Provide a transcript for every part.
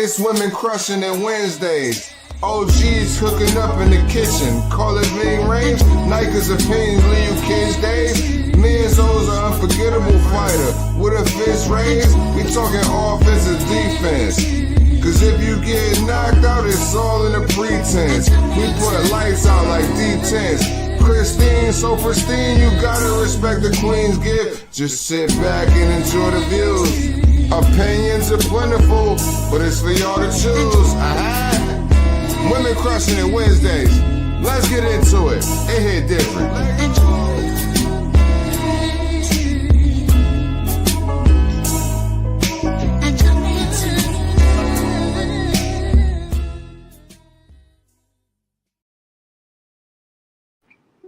It's women crushing it Wednesdays. OGs hooking up in the kitchen. Call it being range. Nike's opinions leave you kids days. Me and Zo's an unforgettable fighter. With a fist raised, we talking offense and defense. Cause if you get knocked out, it's all in the pretense. We put lights out like D10s. Christine, so pristine, you gotta respect the queen's gift. Just sit back and enjoy the views. Opinions are plentiful, but it's for y'all to choose. Women crushing it Wednesdays. Let's get into it. It hit different.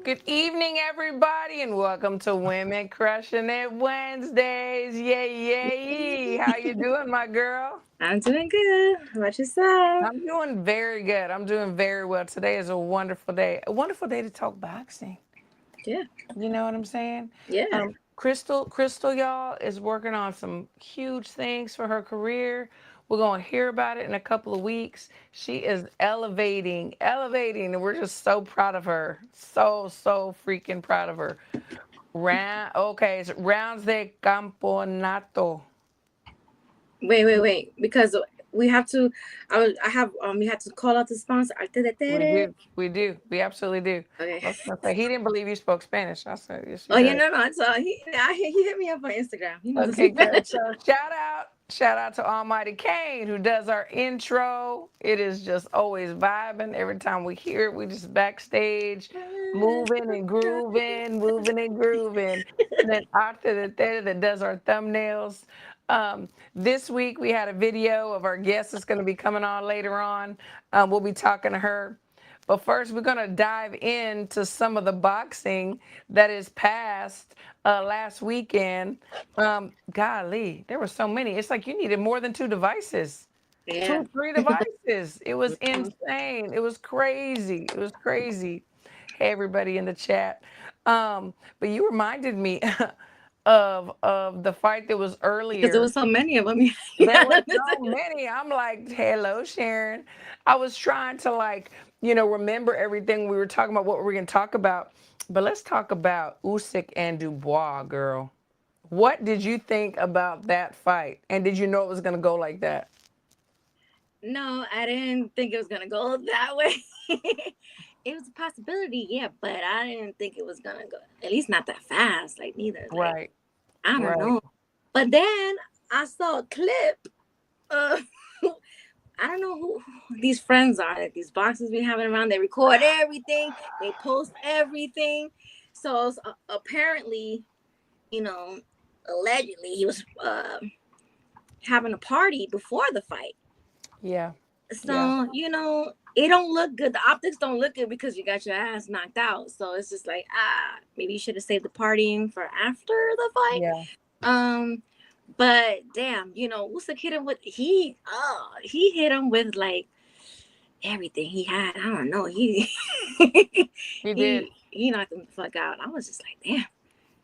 Good evening, everybody, and welcome to Women Crushing It Wednesdays. Yay, yay. How you doing, my girl? I'm doing good. How about yourself? I'm doing very good. I'm doing very well. Today is a wonderful day. A wonderful day to talk boxing. Yeah. You know what I'm saying? Yeah. Crystal, y'all, is working on some huge things for her career. We're going to hear about it in a couple of weeks. She is elevating, and we're just so proud of her. So freaking proud of her. It's rounds de campeonato. Wait. Because we have to. We have to call out the sponsor. We do. We absolutely do. Okay. He didn't believe you spoke Spanish. I said, yes, you did. No. So he hit me up on Instagram. He knows okay, good. So shout out to Almighty Kane, who does our intro. It is just always vibing. Every time we hear it, we just backstage moving and grooving. And then Arthur that does our thumbnails. This week we had a video of our guest that's going to be coming on later on. We'll be talking to her. But first, we're going to dive into some of the boxing that is passed last weekend. Golly, there were so many. It's like you needed more than 2 devices. Yeah. 2, 3 devices. It was insane. It was crazy. Hey, everybody in the chat. But you reminded me of the fight that was earlier. Because there was so many of them. There were so many. I'm like, hello, Sharon. I was trying to remember everything we were talking about, what we're going to talk about. But let's talk about Usyk and Dubois, girl. What did you think about that fight? And did you know it was going to go like that? No, I didn't think it was going to go that way. It was a possibility, yeah, but I didn't think it was going to go, at least not that fast, neither. Right. I don't know. But then I saw a clip of, I don't know who these friends are that these boxers be having around. They record everything. They post everything. So apparently, allegedly he was having a party before the fight. Yeah. So, it don't look good. The optics don't look good because you got your ass knocked out. So it's just like, maybe you should have saved the partying for after the fight. Yeah. But damn, Usyk hit him with he hit him with everything he had. I don't know. He did. He knocked him the fuck out. I was just like, damn.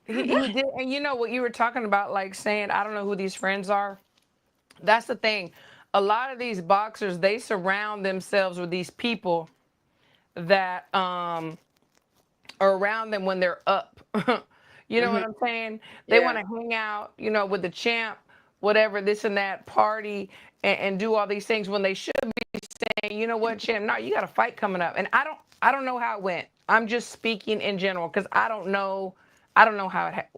He did. And you know what you were talking about, saying, I don't know who these friends are. That's the thing. A lot of these boxers, they surround themselves with these people that are around them when they're up. You know what I'm saying? They want to hang out, with the champ, whatever, this and that, party, and do all these things when they should be saying, you know what, champ, no, you got a fight coming up. And I don't know how it went. I'm just speaking in general because I don't know how it,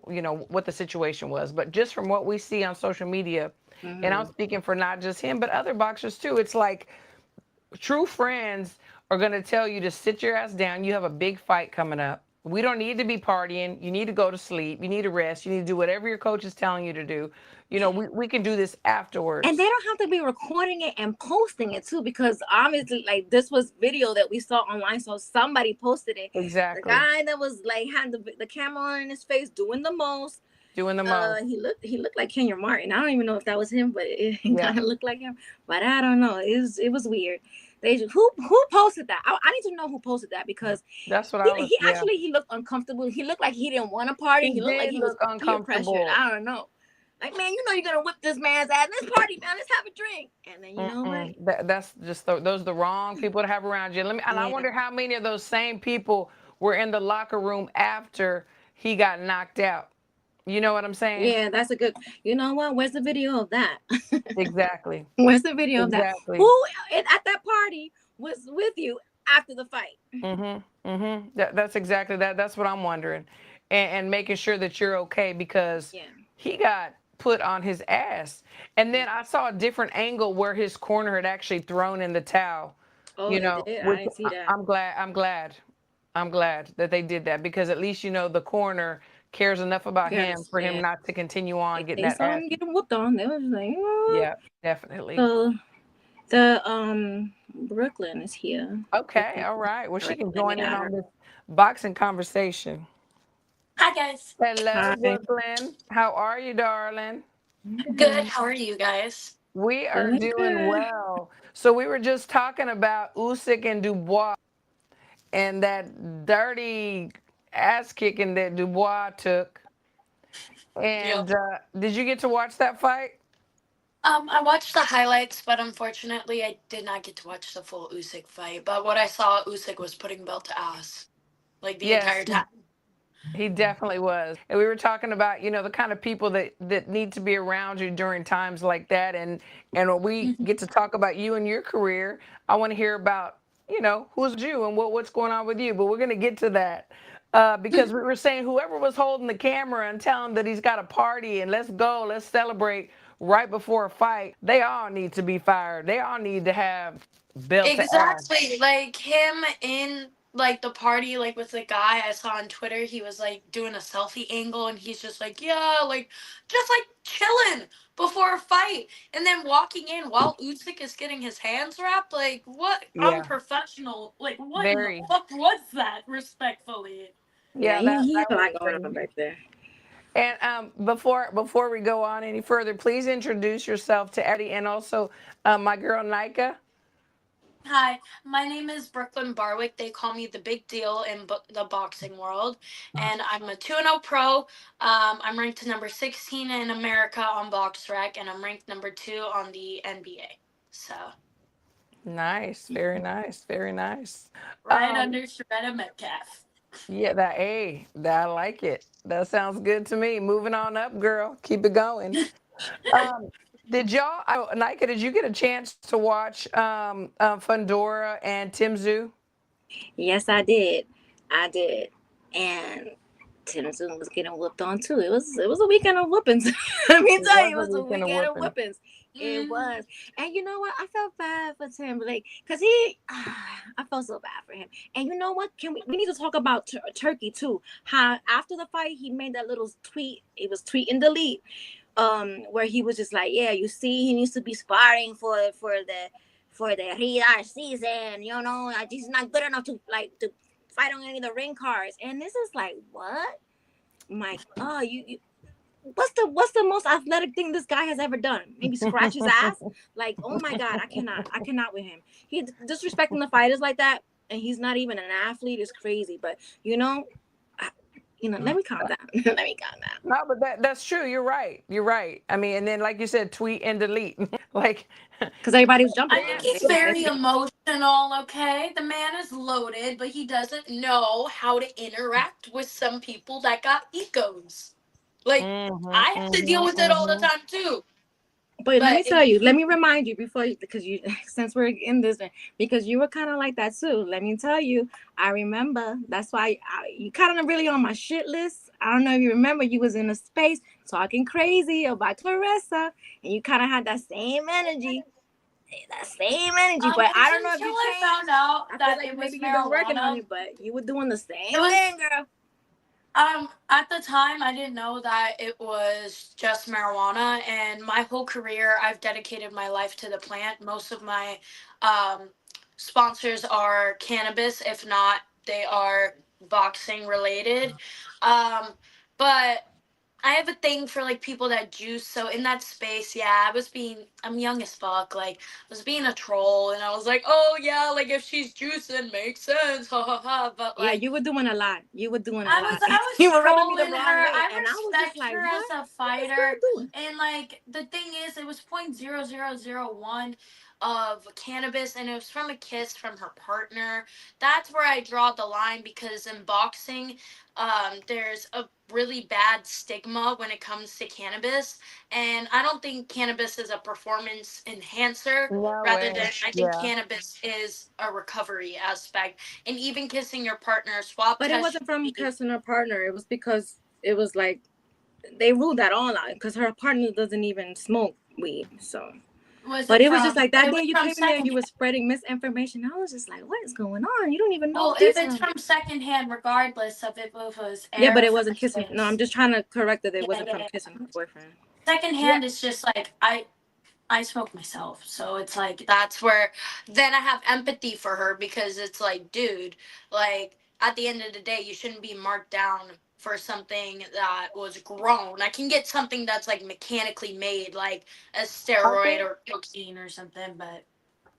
what the situation was. But just from what we see on social media, and I'm speaking for not just him, but other boxers too. It's like true friends are going to tell you to sit your ass down. You have a big fight coming up. We don't need to be partying. You need to go to sleep. You need to rest. You need to do whatever your coach is telling you to do. We can do this afterwards. And they don't have to be recording it and posting it too, because obviously, this was video that we saw online, so somebody posted it. Exactly. The guy that was had the camera on his face doing the most. He looked like Kenya Martin. I don't even know if that was him, but it kind of looked like him. But I don't know. It was weird. Who posted that? I need to know who posted that, because that's what he looked uncomfortable. He looked like he didn't want to party. He looked like he was uncomfortable. I don't know. Like, man, you know you're gonna whip this man's ass. Let's party, man. Let's have a drink. And then you know what? That's just those are the wrong people to have around you. And I Yeah. wonder how many of those same people were in the locker room after he got knocked out. You know what I'm saying? Yeah, that's a good. You know what? Where's the video of that? Exactly. Where's the video of that? Exactly. Who at that party was with you after the fight? That's exactly that. That's what I'm wondering, and making sure that you're okay because Yeah. he got put on his ass. And then I saw a different angle where his corner had actually thrown in the towel. Oh, You they know, did. I which didn't see that. I'm glad. I'm glad that they did that because at least the corner cares enough about him Yes. for him Yeah. not to continue on If getting they that saw ass. him getting whooped on, they was like, oh. Yeah, definitely. So the Brooklyn is here. Okay, all right. Well, she can Let me join in add on her. this boxing conversation. Hi guys. Hello, Hi. Brooklyn. How are you, darling? Good. How are you guys? We are Good. doing well. So we were just talking about Usyk and Dubois and that dirty ass kicking that Dubois took. Yep. And did you get to watch that fight? I watched the highlights, but unfortunately, I did not get to watch the full Usyk fight. But what I saw, Usyk was putting belt to ass like the Yes, entire time. he definitely was. And we were talking about, the kind of people that need to be around you during times like that. And when we Mhm. get to talk about you and your career, I want to hear about, who's you and what's going on with you. But we're going to get to that. Because we were saying whoever was holding the camera and telling that he's got a party and let's go, let's celebrate right before a fight, they all need to be fired. They all need to have belt to ass. Exactly. Like him in like the party, like with the guy I saw on Twitter, he was like doing a selfie angle and he's just like, yeah, like just like chilling before a fight. And then walking in while Usyk is getting his hands wrapped, like what Yeah, unprofessional. Like what in the very. fuck was that, respectfully? Yeah, Yeah, that he that had a was lot going on crazy. back there. And before we go on any further, please introduce yourself to Eddie and also my girl Nika. Hi, my name is Brooklyn Barwick. They call me the big deal in the boxing world, and I'm a 2-0 pro. I'm ranked number 16 in America on BoxRec, and I'm ranked number 2 on the NBA. So Nice, very nice, very nice. right Um, under Sharetta Metcalf. yeah, that I like it. That sounds good to me. Moving on up, girl. Keep it going. Um, Nika, did you get a chance to watch Fundora and Tszu? Yes, I did. I did. And Tennessee was getting whooped on too. It was a weekend of whoopings. Let me It tell was you, it a was a weekend of weekend of whooping. whoopings. It Mm. was. And you know what? I felt bad for Timberlake because he, I felt so bad for him. And you know what? We need to talk about Turkey too. How after the fight he made that little tweet. It was tweet and delete. Where he was just like, yeah, you see, he needs to be sparring for the Riyadh season. You know, he's not good enough to fight on any of the ring cards. And this is like, what? My God, you what's the most athletic thing this guy has ever done? Maybe scratch his ass. Like, oh my God, I cannot with him. He disrespecting the fighters like that, and he's not even an athlete is crazy. But let me calm down. Let me calm down. No, but that's true. You're right. You're right. I mean, and then like you said, tweet and delete. Like, Because everybody was jumping I on think him. he's very emotional, okay? The man is loaded, but he doesn't know how to interact with some people that got egos. Like, I have to deal with it all the mhm. time too. But let me But tell you, let me remind you because you, since we're in this, because you were kind of like that too. Let me tell you, I remember. That's why you kind of really on my shit list. I don't know if you remember, you was in a space talking crazy about Clarissa, and you kind of had that same energy. That same energy, but I don't know if until you I changed. found out I feel that like it was maybe you've been working on marijuana, it, but you were doing the it same was thing, girl. at the time I didn't know that it was just marijuana, and my whole career I've dedicated my life to the plant. Most of my um, sponsors are cannabis, if not they are boxing related. Um, but I have a thing for like people that juice. So in that space, yeah, I'm young as fuck. Like, I was being a troll, and I was like, oh yeah, like if she's juicing, makes sense, ha ha ha. But Yeah, like, you were doing a lot. You were doing a I lot. was I was You were rubbing me the trolling her. wrong way, I and I was just respect like, her "What? as a What is this girl fighter, doing?" and like the thing is, it was 0.0001 of cannabis, and it was from a kiss from her partner. That's where I draw the line, because in boxing, there's a really bad stigma when it comes to cannabis, and I don't think cannabis is a performance enhancer. No Rather way. than, I think Yeah. cannabis is a recovery aspect, and even kissing your partner, swab But it test should wasn't from be. cursing her partner. It was because it was like they ruled that all out because her partner doesn't even smoke weed. So, Was but it it was just from? like that It day was you from came in there, you were secondhand. spreading misinformation. I was just like, what is going on? You don't even know Well, the if it's details. from secondhand, regardless of if it was Yeah, air but or it from wasn't a kissing. No, I'm kiss. just trying to correct that it Yeah, wasn't yeah, from yeah. kissing her boyfriend. Yeah. Secondhand is just like I smoke myself, so it's like that's where then I have empathy for her, because it's like, dude, like at the end of the day, you shouldn't be marked down for something that was grown. I can get something that's like mechanically made, like a I steroid think. or cocaine or something, but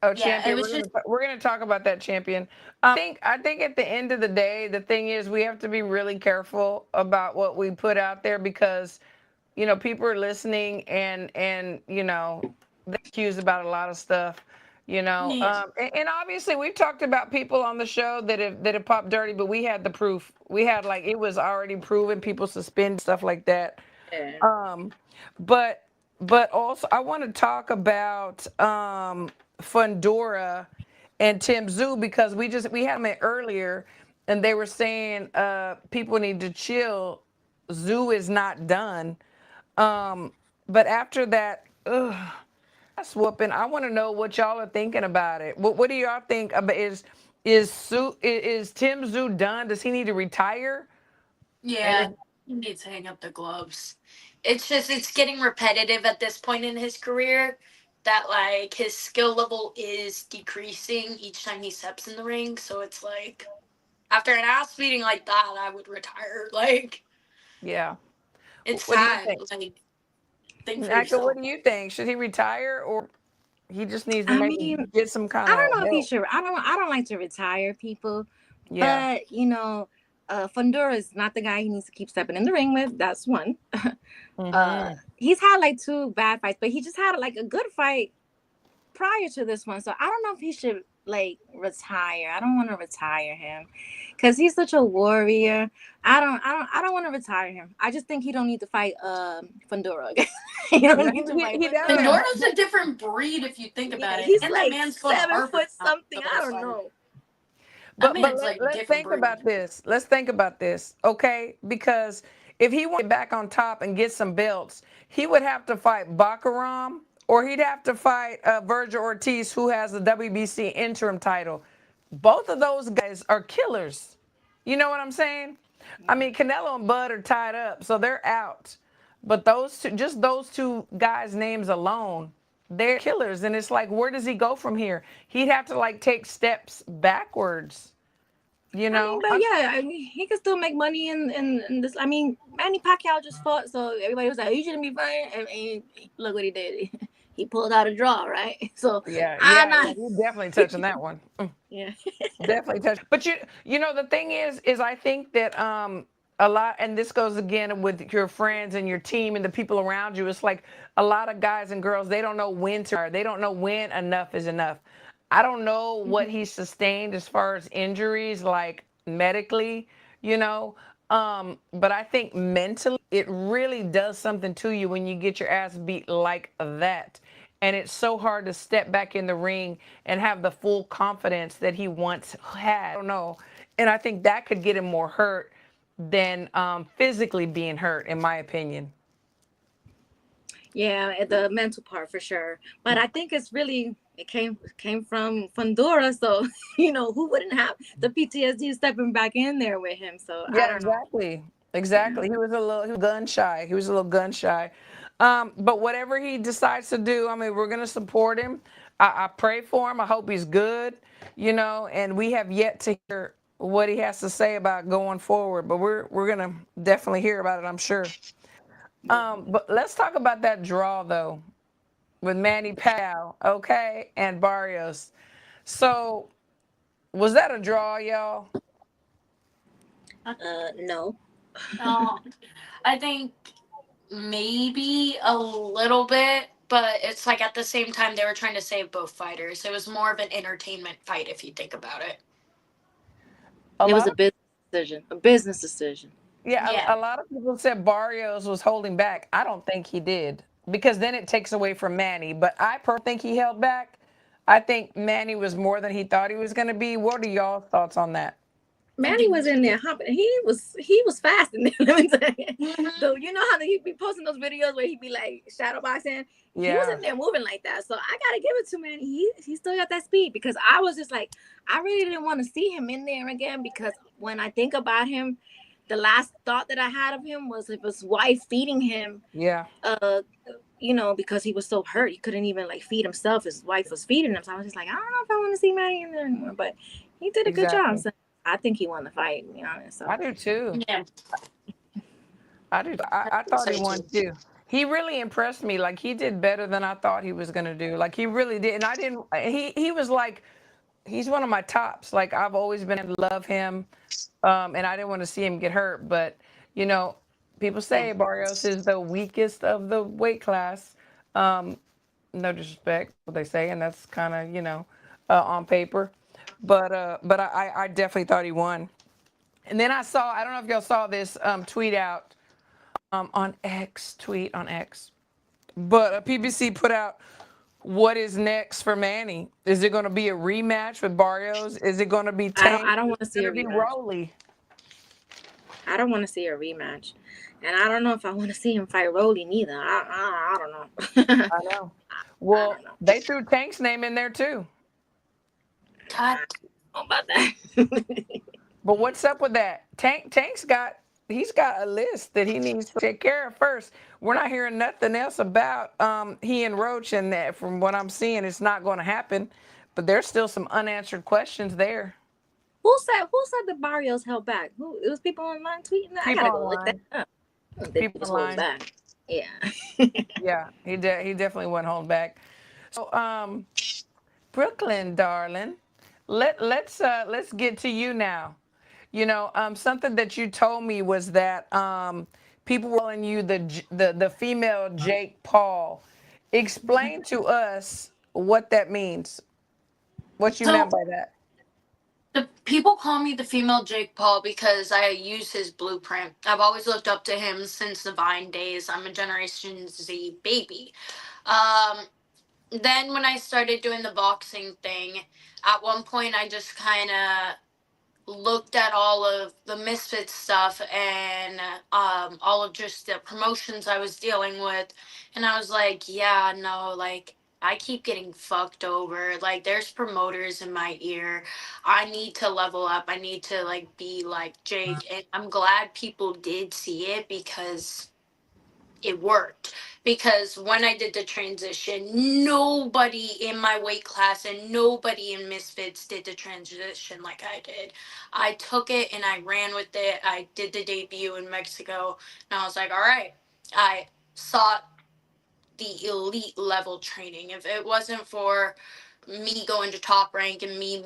Oh, yeah, it champion, was just we're gonna talk about that, champion. I think at the end of the day, the thing is we have to be really careful about what we put out there, because people are listening, and they're accused about a lot of stuff. yeah, And obviously we've talked about people on the show that have popped dirty, but we had the proof. We had, like, it was already proven, people suspend stuff like that. Yeah. Um, but also I want to talk about Fundora and Tszu, because we had them earlier, and they were saying people need to chill. Tszu is not done. But after that, that's whooping. I want to know what y'all are thinking about it. What do y'all think about, is Tim Tszu done? Does he need to retire? And yeah, he needs to hang up the gloves. It's just it's getting repetitive at this point in his career, that like his skill level is decreasing each time he steps in the ring. So it's like, after an ass beating like that, I would retire. Like, yeah, it's what do you time. think? Like, think for Nika, what yourself. do you think? Should he retire, or he just needs to I maybe mean, get some kind I of don't know if he help? should. I don't like to retire people, Yeah. but Fundora is not the guy he needs to keep stepping in the ring with. That's one. Hmm. He's had like two bad fights, but he just had like a good fight prior to this one. So I don't know if he should like retire. I don't want to retire him because he's such a warrior. I don't want to retire him. I just think he don't need to fight Fundora again. He don't No, need to fight he And Fundora. doesn't. Nordo's a different breed if you think Yeah, about it. he's And that like man's going to 7 foot Harvard now. something. So I it's don't like, know. that But man's like a let's different think about breed. this. Let's think about this, okay? Because if he wants to get back on top and get some belts, he would have to fight Bakaram, or he'd have to fight Virgil Ortiz, who has the WBC interim title. Both of those guys are killers. You know what I'm saying? I mean, Canelo and Bud are tied up, so they're out. But those two guys' names alone, they're killers. And it's like, where does he go from here? He'd have to like take steps backwards. You I mean, know, but yeah, I mean, he can still make money in this. I mean, Manny Pacquiao just fought, so everybody was like, "You shouldn't be fighting." And look what he did. He pulled out a draw, right? So yeah, I'm yeah, not. you definitely touching that one. Yeah. Definitely touch. But the thing is I think that a lot, and this goes again with your friends and your team and the people around you. It's like a lot of guys and girls, they don't know when to. They don't know when enough is enough. I don't know what Mhm. he sustained as far as injuries, like medically, you know. But I think mentally, it really does something to you when you get your ass beat like that. And it's so hard to step back in the ring and have the full confidence that he once had. I don't know. And I think that could get him more hurt than physically being hurt, in my opinion. Yeah, the mental part for sure. But I think it's really it came from Fundora, so who wouldn't have the PTSD stepping back in there with him? So I Yeah, don't know. exactly. Yeah. Exactly. He was gun shy. He was a little gun shy. But whatever he decides to do, I mean, we're gonna support him. I pray for him. I hope he's good, and we have yet to hear what he has to say about going forward. But we're gonna definitely hear about it, I'm sure. But let's talk about that draw though with Manny Pacquiao, okay, and Barrios. So was that a draw, y'all? No. No, I think maybe a little bit, but it's like at the same time they were trying to save both fighters. It was more of an entertainment fight if you think about it. A It was lot a of business decision. A business decision. Yeah, Yeah. a lot of people said Barrios was holding back. I don't think he did because then it takes away from Manny. But I personally think he held back. I think Manny was more than he thought he was going to be. What are y'all thoughts on that? I Manny think was in there hopping. He was fast in there. Let me tell you. Mhm. Though you know how he be posting those videos where he be like shadow boxing. He was Yeah, in there moving like that. So I gotta give it to Manny. He still got that speed because I was just like I really didn't want to see him in there again because when I think about him, the last thought that I had of him was of his wife feeding him. yeah, Because he was so hurt, he couldn't even like feed himself. His wife was feeding him. So I was just like, I don't know if I want to see Manny in there anymore. But he did a good job. exactly. So I think he won the fight, to be honest. I So do too. Yeah, I do. I I think thought so he won too. too. He really impressed me. Like he did better than I thought he was going to do. Like he really did. And I didn't. He was like he's one of my tops. Like I've always been love him. And I didn't want to see him get hurt. But you know, people Yeah. say Barrios is the weakest of the weight class. Um, no disrespect, what they say, and that's kind of on paper. But I definitely thought he won. And then I don't know if y'all saw this tweet out on X, tweet on X, but PBC put out what is next for Manny. Is it going to be a rematch with Barrios? Is it going to be I don't Tank? I don't Is want to it see going a to be rematch. Rolly? I don't want to see a rematch. And I don't know if I want to see him fight Rolly neither. I don't know. I know. I don't Well, know. they threw Tank's name in there too. Cut. I don't know about that. But what's up with that? He's got a list that he needs to take care of first. We're not hearing nothing else about he and Roach, and that from what I'm seeing, it's not going to happen. But there's still some unanswered questions there. Who said the Barrios held back? Who it was people online tweeting that? I People gotta go look that online. up. I don't think he People was holding online. back. Yeah. Yeah, he definitely wasn't holding back. So Brooklyn, darling, let's get to you now. Something that you told me was that people were calling you the female Jake Paul. Explain to us what that means. What you So meant by that. the people call me the female Jake Paul because I use his blueprint. I've always looked up to him since the Vine days. I'm a Generation Z baby. Um, then when I started doing the boxing thing, at one point I just kind of looked at all of the Misfits stuff and all of just the promotions I was dealing with, and I was like, yeah, no, like I keep getting fucked over. Like there's promoters in my ear. I need to level up. I need to like be like Jake, and I'm glad people did see it because it worked, because when I did the transition, nobody in my weight class and nobody in Misfits did the transition like I did. I took it and I ran with it. I did the debut in Mexico and I was like, all right, I sought the elite level training. If it wasn't for me going to top rank and me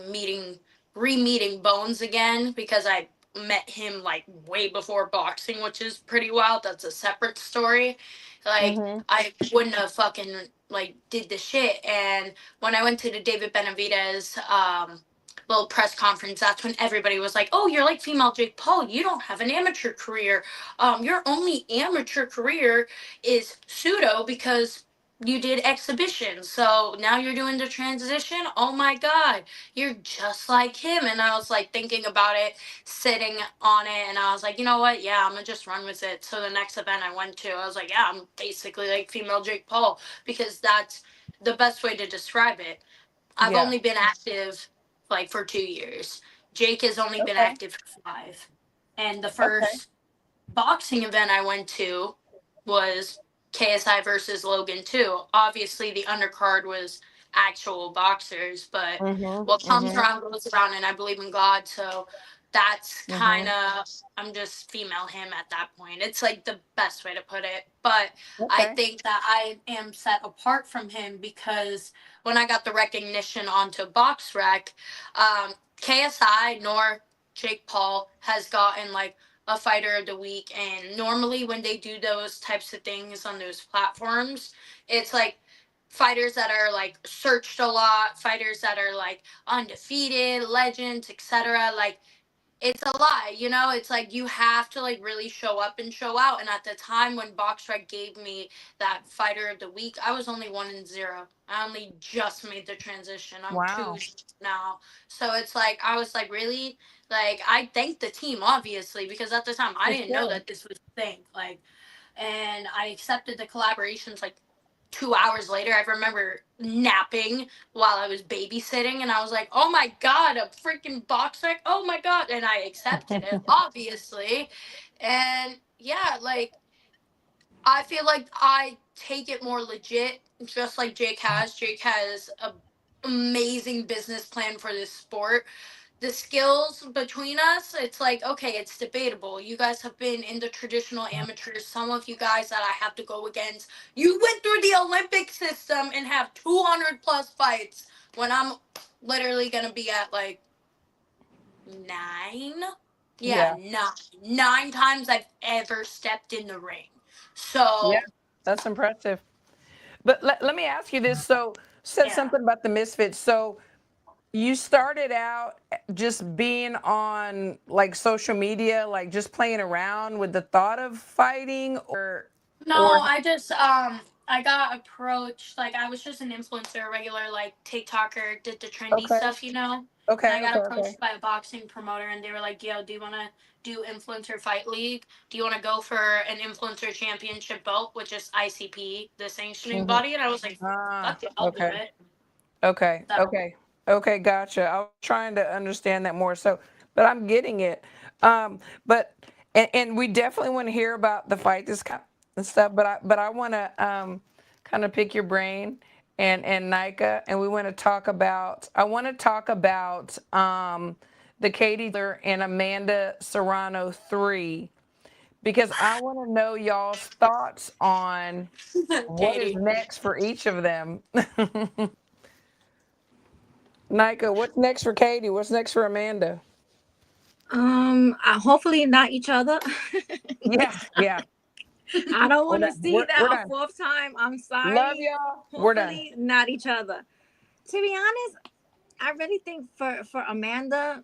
re-meeting Bones again, because I met him like way before boxing, which is pretty wild. That's a separate story. Like Mm-hmm. I wouldn't have fucking like did the shit. And when I went to the David Benavidez little press conference, that's when everybody was like, oh, you're like female Jake Paul, you don't have an amateur career. Your only amateur career is pseudo because you did exhibitions. So now you're doing the transition. Oh my God, you're just like him. And I was like thinking about it, sitting on it, and I was like, you know what? Yeah, I'm gonna just run with it. So the next event I went to, I was like, yeah, I'm basically like female Jake Paul, because that's the best way to describe it. I've Yeah. only been active like for 2 years. Jake has only been Okay. active for 5. And the Okay. first boxing event I went to was KSI versus Logan too. Obviously, the undercard was actual boxers, but Mm-hmm. what comes Mm-hmm. around goes around, and I believe in God. So that's kind Mhm. of, I'm just female him at that point. It's like the best way to put it. But I Okay. think that I am set apart from him because when I got the recognition onto BoxRec, KSI nor Jake Paul has gotten like a fighter of the week. And normally when they do those types of things on those platforms, it's like fighters that are like searched a lot, fighters that are like undefeated, legends, etc. Like it's a lie, you know. It's like you have to like really show up and show out. And at the time when BoxRec gave me that fighter of the week, I was only 1-0. I only just made the transition. I'm two Wow. now, so it's like I was like really, like I thanked the team obviously because at the time I For didn't know sure. that this was a thing. Like, and I accepted the collaborations like 2 hours later. I remember napping while I was babysitting, and I was like, "Oh my god, a freaking box rec! Oh my god!" And I accepted it, obviously, and yeah, like I feel like I take it more legit, just like Jake has. Jake has a amazing business plan for this sport. The skills between us, it's like, okay, it's debatable. You guys have been in the traditional amateurs. Some of you guys that I have to go against, you went through the Olympic system and have 200 plus fights when I'm literally going to be at like 9. Yeah, Yeah. 9 times I've ever stepped in the ring. Yeah. So That's impressive. But let me ask you this. So, said yeah. something about the misfits. So, you started out just being on like social media, like just playing around with the thought of fighting, or No, I just I got approached, like I was just an influencer, a regular like TikToker, did the trendy okay, stuff, you know. And I okay, got okay, okay. approached by a boxing promoter and they were like, "Yo, do you want to do influencer fight league? Do you want to go for an influencer championship belt, which is ICP, the sanctioning Hmm. body?" And I was like, Ah, "Fuck it, I'll do okay, it." okay, So, okay, okay. Gotcha. I was trying to understand that more. So, but I'm getting it. But and we definitely want to hear about the fight, this kind of stuff. But I want to kind of pick your brain and Nika, and we want to talk about. I want to talk about the Katie Taylor and Amanda Serrano 3, because I want to know y'all's thoughts on what is Katie. next for each of them. Nika, what's next for Katie? What's next for Amanda? Hopefully not each other. Yeah, yeah. I don't We're want to done. see We're that a done. fourth time. I'm Love sorry. y'all. We're done. Hopefully not each other. To be honest, I really think for Amanda,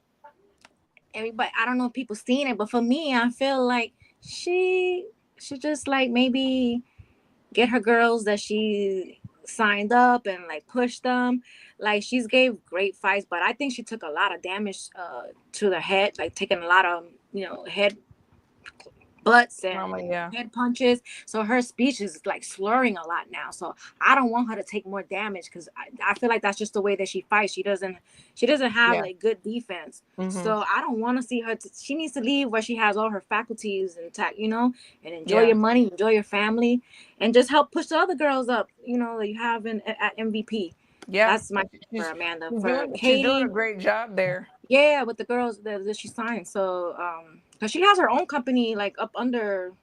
everybody, I don't know if people seen it, but for me, I feel like she should just like maybe get her girls that she signed up and like push them. Like she's gave great fights, but I think she took a lot of damage to the head, like taking a lot of head butts and Mama, yeah. head punches. So her speech is like slurring a lot now. So I don't want her to take more damage because I feel like that's just the way that she fights. She doesn't have Yeah. like good defense. Hmm. So I don't want to see her. She needs to leave where she has all her faculties intact, and enjoy Yeah. your money, enjoy your family, and just help push the other girls up. That you have at MVP. Yeah. That's my for She's Amanda. she's For doing a Katie, great job there. yeah, with the girls that she signed. So, cause she has her own company like up under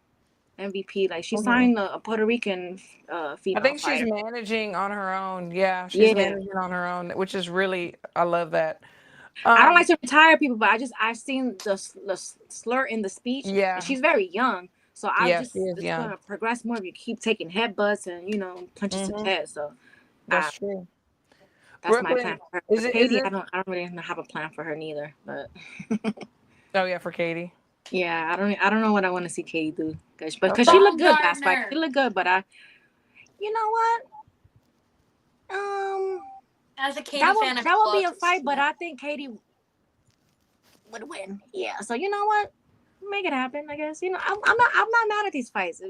MVP. Like she Hmm. signed a Puerto Rican I female think she's fighter. managing on her own. Yeah, she's Yeah, managing on her own, which is really, I love that. I don't like Um, to retire people, but I've seen the slur in the speech, and yeah, she's very young. So I yeah, she just is it's young. gonna progress more if you keep taking headbutts and punches to the Hmm. head. So That's true. that's my Brooklyn, plan for her. For is Katie, it? I don't really have a plan for her neither. But Oh yeah, for Katie. yeah, I don't know what I want to see Katie do. Because she Okay. looked good last fight. She Baumgartner. looked good, but you know what? Um, As a that Katie would fan, I that would be love a to see fight, but it. I think Katie would win. Yeah. So you know what? Make it happen. I guess I'm not mad at these fights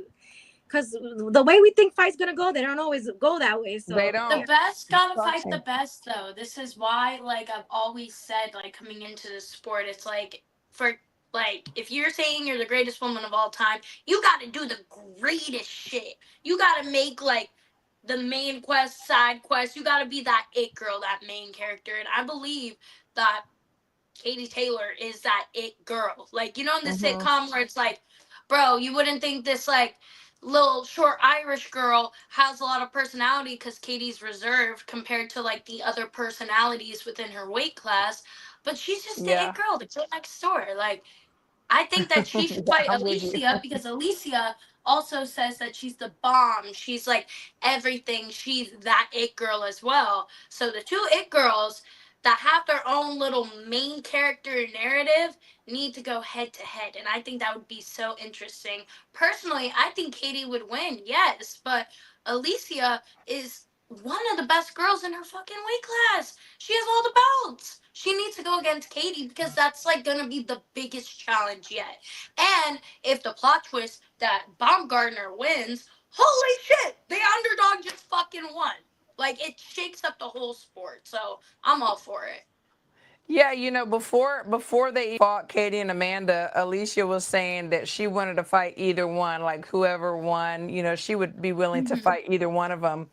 because the way we think fights gonna go, they don't always go that way. They So The yeah. don't. best gotta Trust fight me. the best, though. This is why, like, I've always said, like, coming into the sport, it's like, for, like, if you're saying you're the greatest woman of all time, you gotta do the greatest shit. You gotta make, like, the main quest, side quest. You gotta be that it girl, that main character. And I believe that Katie Taylor is that it girl. Like, you know, in the Mm-hmm. sitcom where it's like, bro, you wouldn't think this like little short Irish girl has a lot of personality because Katie's reserved compared to like the other personalities within her weight class. But she's just the it Yeah. girl, the girl next door. Like, I think that she should fight I'm with you. Alicia because Alicia also says that she's the bomb. She's like everything. She's that it girl as well. So the two it girls that have their own little main character narrative need to go head to head. And I think that would be so interesting. Personally, I think Katie would win, yes, but Alicia is one of the best girls in her fucking weight class. She has all the belts. She needs to go against Katie because that's like gonna be the biggest challenge yet. And if the plot twist that Baumgartner wins, holy shit, the underdog just fucking won. Like it shakes up the whole sport. So I'm all for it. Yeah, before they fought Katie and Amanda, Alicia was saying that she wanted to fight either one, like whoever won, she would be willing to Mm-hmm. fight either one of them.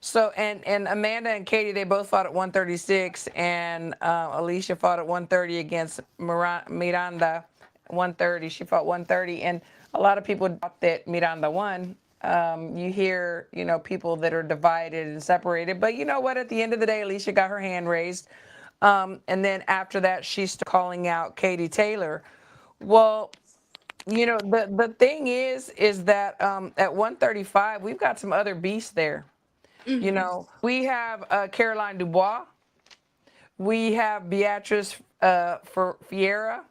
So and Amanda and Katie, they both fought at 136, and Alicia fought at 130 against Miranda. 130, she fought 130, and a lot of people thought that Miranda won. You hear, people that are divided and separated, but you know what? At the end of the day, Alicia got her hand raised, and then after that, she started calling out Katie Taylor. Well, the thing is that at 135, we've got some other beasts there. Mm-hmm. We have Caroline Dubois, we have Beatrice for Fiera,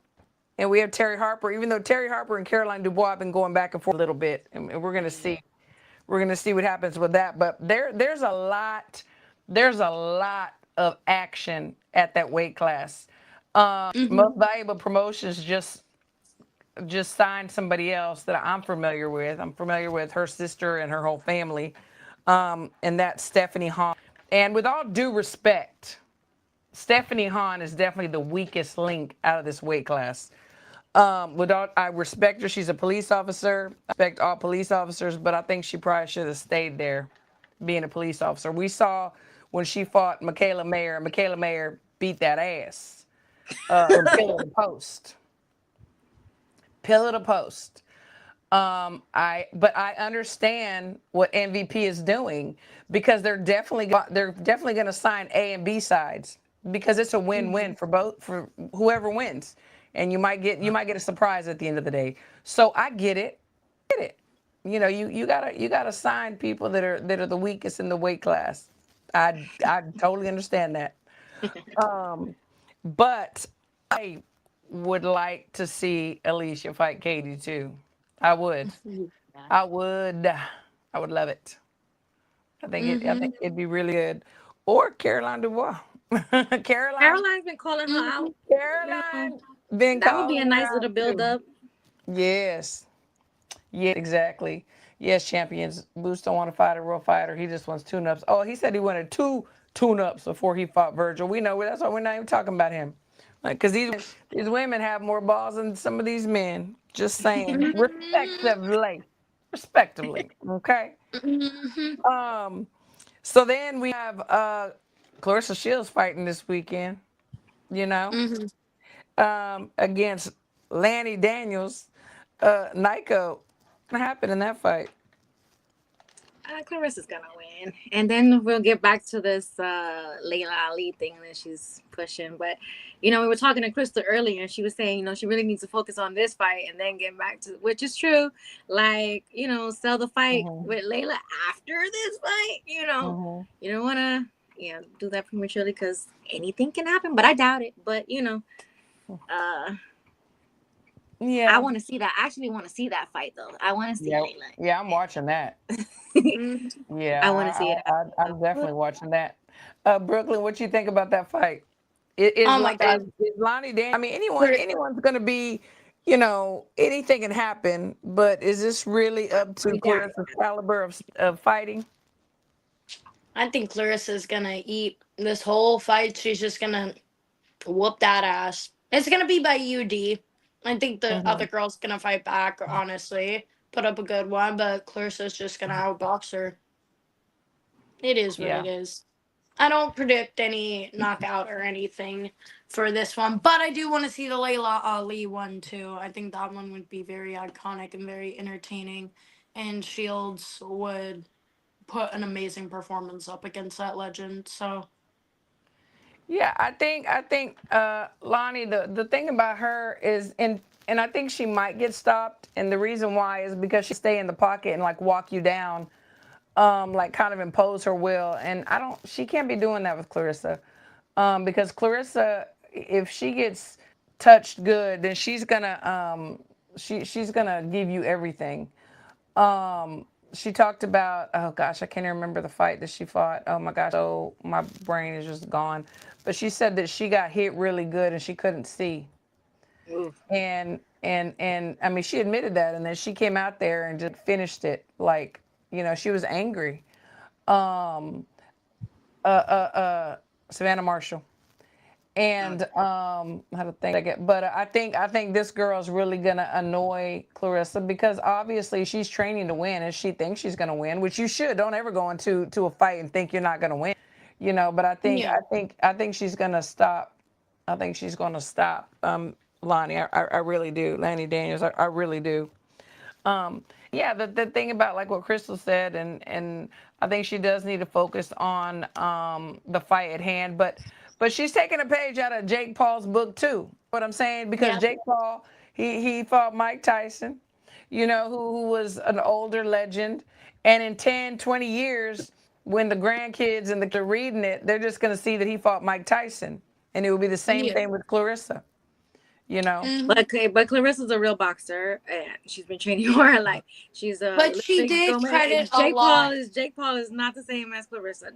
and we have Terry Harper. Even though Terry Harper and Caroline Dubois have been going back and forth a little bit, and we're going to see. We're going to see what happens with that. But there's a lot of action at that weight class. Mm-hmm. Most Valuable Promotions just signed somebody else that I'm familiar with. I'm familiar with her sister and her whole family, and that's Stephanie Hahn. And with all due respect, Stephanie Hahn is definitely the weakest link out of this weight class. I respect her. She's a police officer. I respect all police officers, but I think she probably should have stayed there, being a police officer. We saw when she fought Michaela Mayer. Michaela Mayer beat that ass from pillar to post. Pillar to post. But I understand what MVP is doing because they're definitely going to sign A and B sides because it's a win-win for whoever wins, and you might get a surprise at the end of the day. So I get it. Get it. You gotta sign people that are the weakest in the weight class. I totally understand that. But I would like to see Alicia fight Katie too. I would. I would. I would love it. I Mm-hmm. think it'd be really good. Or Caroline Dubois. Caroline. Caroline's been calling her Mm-hmm. out. Caroline been That would be a calling her nice out little build too. up. Yes. Yes, exactly. Yes, champions. Boots don't want to fight a real fighter. He just wants tune-ups. Oh, he said he wanted two tune-ups before he fought Virgil. We know that's why we're not even talking about him. Because these women have more balls than some of these men. Just saying, respectively, respectively. Okay. Mm-hmm. Um. So then we have Clarissa Shields fighting this weekend. You know, Mm-hmm. against Lanny Daniels. Nico, what happened in that fight? Clarissa's gonna win, and then we'll get back to this Layla Ali thing that she's pushing. But we were talking to Krista earlier, and she was saying, she really needs to focus on this fight and then get back to, which is true. Like, sell the fight Mm-hmm. with Layla after this fight. Mm-hmm. You don't want to, do that prematurely because anything can happen. But I doubt it. But uh, I Yeah. want to see that. I actually want to see that fight though. I want to see Yeah. Layla. Yeah. I'm watching that. Mm-hmm. Yeah. I want to see it. I'm definitely watching that. Brooklyn, what you think about that fight? Oh my god. Is Lonnie Dan? I mean, Clear- anyone's going to be, anything can happen. But is this really up to Yeah. Clarissa's caliber of fighting? I think Clarissa's gonna eat this whole fight. She's just gonna whoop that ass. It's gonna be by UD. I think the Hmm. other girl's gonna fight back, honestly. Put up a good one, but Clarissa's just gonna outbox her. It is what Yeah. it is. I don't predict any knockout or anything for this one, but I do want to see the Layla Ali one too. I think that one would be very iconic and very entertaining, and Shields would put an amazing performance up against that legend. So Yeah, I think Lonnie, the thing about her is, and I think she might get stopped, and the reason why is because she stay in the pocket and like walk you down, like kind of impose her will, and I don't, she can't be doing that with Clarissa, because Clarissa, if she gets touched good, then she's gonna give you everything. She talked about, oh gosh, I can't even remember the fight that she fought. Oh my gosh, so my brain is just gone. But she said that she got hit really good and she couldn't see. Oof. And I mean, she admitted that, and then she came out there and just finished it. Like, she was angry. Um, Savannah Marshall. And how to think, but I think this girl is really gonna annoy Clarissa because obviously she's training to win and she thinks she's gonna win, which you should. Don't ever go into a fight and think you're not gonna win, But I think yeah. I think I think she's gonna stop. I think she's gonna stop Lonnie. I really do, Lanny Daniels. I really do. Yeah, the thing about like what Crystal said, and I think she does need to focus on the fight at hand, but she's taking a page out of Jake Paul's book too. What I'm saying, because Yep. Jake Paul, he fought Mike Tyson, who was an older legend, and in 10, 20 years, when the grandkids and they're reading it, they're just going to see that he fought Mike Tyson, and it will be the same Yeah. thing with Clarissa, you know. Hmm. But Clarissa's a real boxer, and she's been training all her life. She's a But she did credit a Jake Paul lot. is not the same as Clarissa.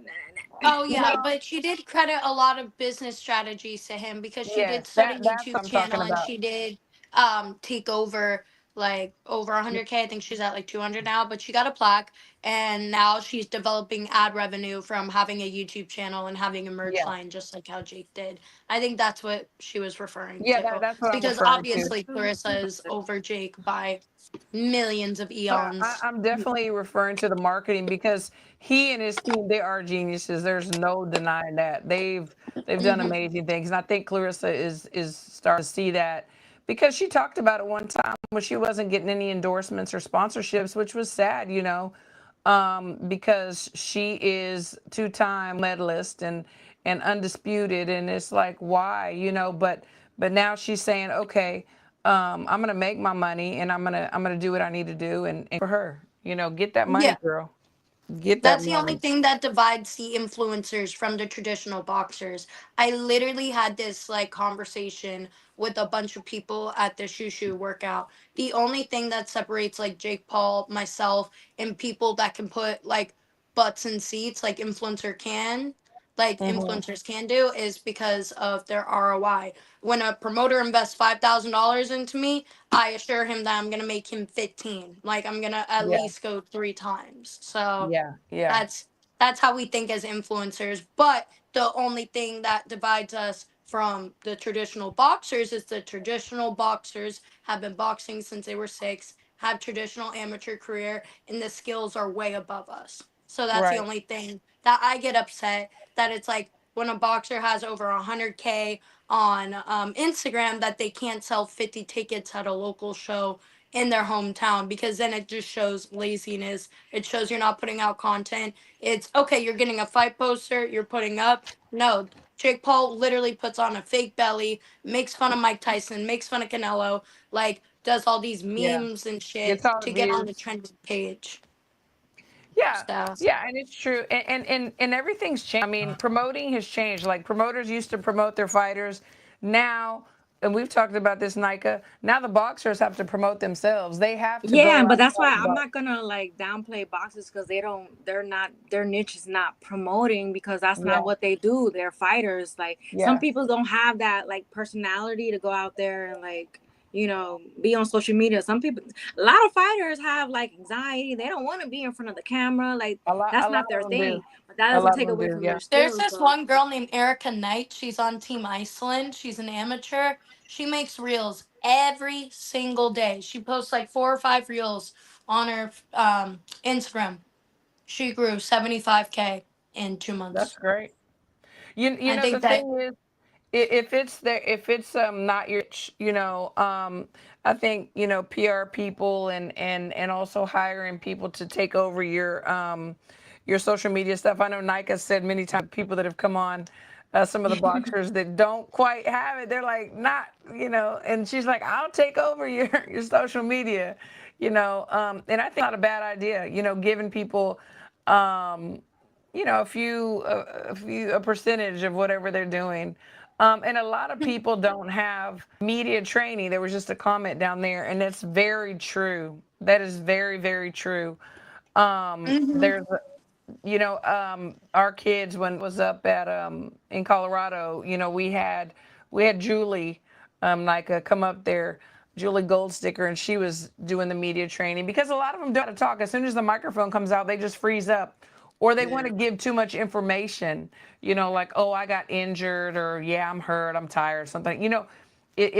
Oh No, yeah, but she did credit a lot of business strategies to him because she did yes, start a that's what YouTube I'm talking channel and about. she did take over like over 100K. I think she's at like 200 now, but she got a plaque and now she's developing ad revenue from having a YouTube channel and having a merch Yeah. line just like how Jake did. I think that's what she was referring Yeah, to that's what I'm because referring to. obviously Clarissa is over Jake by millions of But eons. I'm definitely referring to the marketing because he and his team, they are geniuses. There's no denying that. They've done Hmm. amazing things. And I think Clarissa is starting to see that because she talked about it one time when she wasn't getting any endorsements or sponsorships, which was sad, because she is two-time medalist and undisputed, and it's like why, but now she's saying, okay, I'm gonna make my money and I'm gonna do what I need to do and for her, get that money, Yeah. girl, get that That's the only money. thing that divides the influencers from the traditional boxers. I literally had this like conversation with a bunch of people at the shushu workout. The only thing that separates like Jake Paul, myself, and people that can put like butts in seats like Hmm. influencers can do is because of their ROI. When a promoter invests $5,000 into me, I assure him that I'm gonna make him 15. Like I'm gonna at Yeah, least go 3 times. So yeah, yeah, that's that's how we think as influencers. But the only thing that divides us from the traditional boxers is the traditional boxers have been boxing since they were 6, have traditional amateur career, and the skills are way above us. So that's the right. only thing that I get upset that it's like when a boxer has over 100K on Instagram that they can't sell 50 tickets at a local show in their hometown because then it just shows laziness. It shows you're not putting out content. It's okay, you're getting a fight poster, you're putting up. No, Jake Paul literally puts on a fake belly, makes fun of Mike Tyson, makes fun of Canelo, like does all these Yeah, memes and shit gets all the to get on the views. trending page. Yeah, So yeah, and it's true, and everything's changed. I mean, promoting has changed. Like promoters used to promote their fighters, now, and we've talked about this, Nika. Now the boxers have to promote themselves. They have to Yeah, go but that's outside why the I'm box. not gonna like downplay boxers because they're not, their niche is not promoting because that's not Yeah, what they do. They're fighters. Like some yeah, people don't have that like personality to go out there and like, be on social media. Some people, a lot of fighters have like anxiety. They don't want to be in front of the camera. Like a that's lot not their of them do. thing. But that A doesn't lot of take them away do. from Yeah. their there's skills. this So one girl named Erica Knight. She's on Team Iceland. She's an amateur. She makes reels every single day. She posts like 4 or 5 reels on her Instagram. She grew 75K in 2 months. That's great. You I know, the think that. thing is, if it's there, if it's not your, I think, PR people and also hiring people to take over your social media stuff. I know Nike has said many times people that have come on, some of the boxers that don't quite have it, they're like not, and she's like, I'll take over your social media, and I think it's not a bad idea, giving people a percentage of whatever they're doing. And a lot of people don't have media training. There was just a comment down there, and it's very true. That is very, very true. Mhm. There's our kids, when it was up at in Colorado, we had Julie, Nika, come up there, Julie Goldsticker, and she was doing the media training because a lot of them don't know how to talk. As soon as the microphone comes out, they just freeze up, or they want to give too much information. Like, oh, I got injured, or yeah, I'm hurt, I'm tired, something. You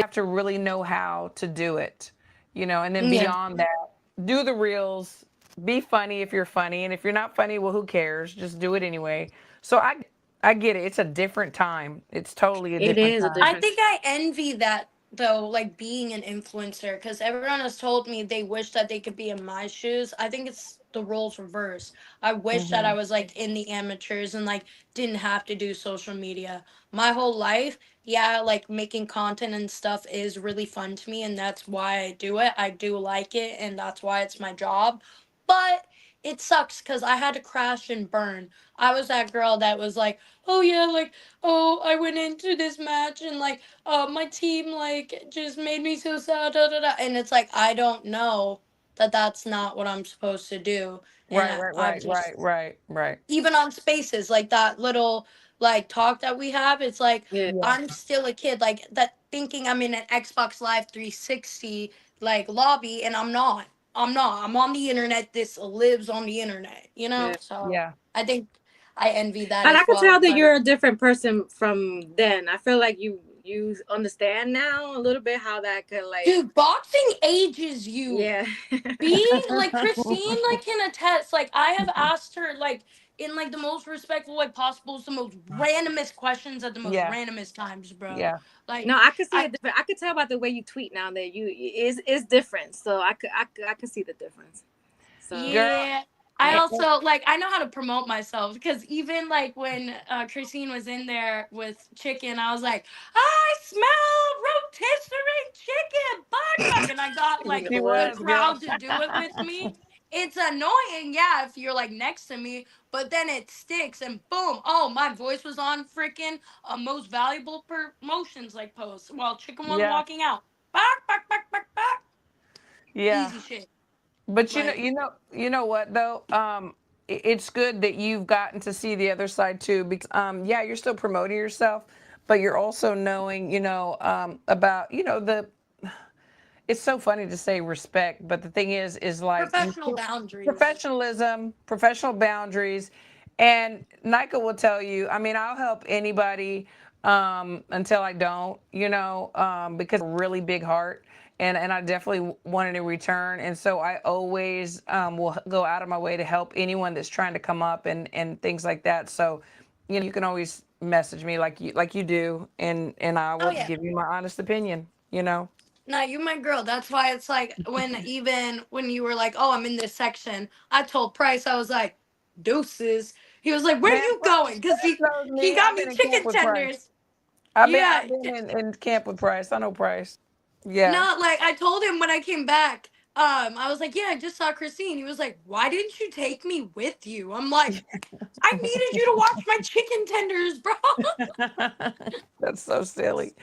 have to really know how to do it. And then Yeah. beyond that, do the reels, be funny if you're funny, and if you're not funny, well, who cares? Just do it anyway. So I get it. It's a different time. It's totally a It different is a time. I difference. think I envy that though, like being an influencer, because everyone has told me they wish that they could be in my shoes. I think it's the roles reverse. I wish that I Hmm. was like in the amateurs and like didn't have to do social media my whole life. Yeah, like making content and stuff is really fun to me, and that's why I do it. I do like it, and that's why it's my job. But it sucks because I had to crash and burn. I was that girl that was like, oh yeah, like, oh, I went into this match and like my team like just made me so sad, da, da, da. And it's like I don't know that that's not what I'm supposed to do. And Right, right, I've right, just, right, right, right. even on spaces like that little like talk that we have, it's like Yeah. Yeah, I'm still a kid, like that, thinking I'm in an Xbox Live 360 like lobby, and I'm not. I'm on the internet. This lives on the internet, Yeah. so yeah, I think I envy that And I as can well. tell that But you're a different person from then. I feel like you understand now a little bit how that could like, dude, boxing ages you. yeah. Being like Christine like can attest. Like I have asked her like in like the most respectful way possible, the most randomest questions at the most yeah, randomest times, bro. yeah, Like No, I could see I it different. I could tell by the way you tweet now that you is different. So I could see the difference. So girl. yeah. I eh, eh, also like I know how to promote myself because even like when Christine was in there with chicken, I was like, I smell rotisserie chicken, butt fuck, and I got like She the was, girl. crowd to do it with me. It's annoying, yeah, if you're like next to me, but then it sticks and boom, oh, my voice was on freaking most valuable promotions like post while chicken was Yeah, walking out. Back, back, back, back, back. yeah. Easy shit. But Like, you know what though? It's good that you've gotten to see the other side too, because yeah, you're still promoting yourself, but you're also knowing, about, the. It's so funny to say respect, but the thing is like professional boundaries. professionalism, professional boundaries, and Nika will tell you. I mean, I'll help anybody until I don't, because I have a really big heart, and I definitely wanted to return, and so I always will go out of my way to help anyone that's trying to come up and things like that. So, you can always message me like you do, and I Oh will yeah. give you my honest opinion. You know. Nah, you my girl. That's why it's like when even when you were like, "Oh, I'm in this section," I told Price, I was like, "Deuces." He was like, "Where Man, you Price, going?" Because Price knows he me. got I've me been in camp chicken with Price. tenders. I've been Yeah. I've been in camp with Price. I know Price. Yeah. No, like I told him when I came back. I was like, "Yeah, I just saw Christine." He was like, "Why didn't you take me with you?" I'm like, "I needed you to watch my chicken tenders, bro." That's so silly.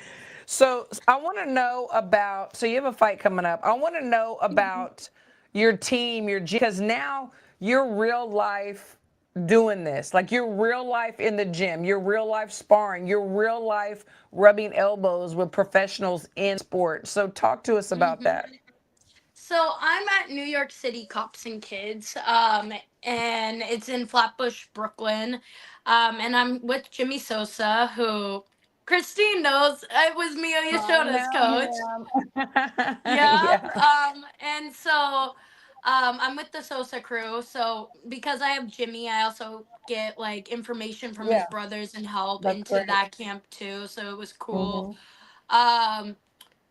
So I want to know about. So you have a fight coming up. I want to know about your team, because now you're real life doing this. Like you're real life in the gym. You're real life sparring. You're real life rubbing elbows with professionals in sport. So talk to us about Mhm. that. So I'm at New York City Cops and Kids, and it's in Flatbush, Brooklyn, and I'm with Jimmy Sosa, who Christine knows. It was Mio I Yashoda's know coach. him. Yep. Yeah. And so I'm with the Sosa crew, so because I have Jimmy, I also get like information from his Yeah, brothers and help that's into great. that camp too. So it was cool. Hmm. Um,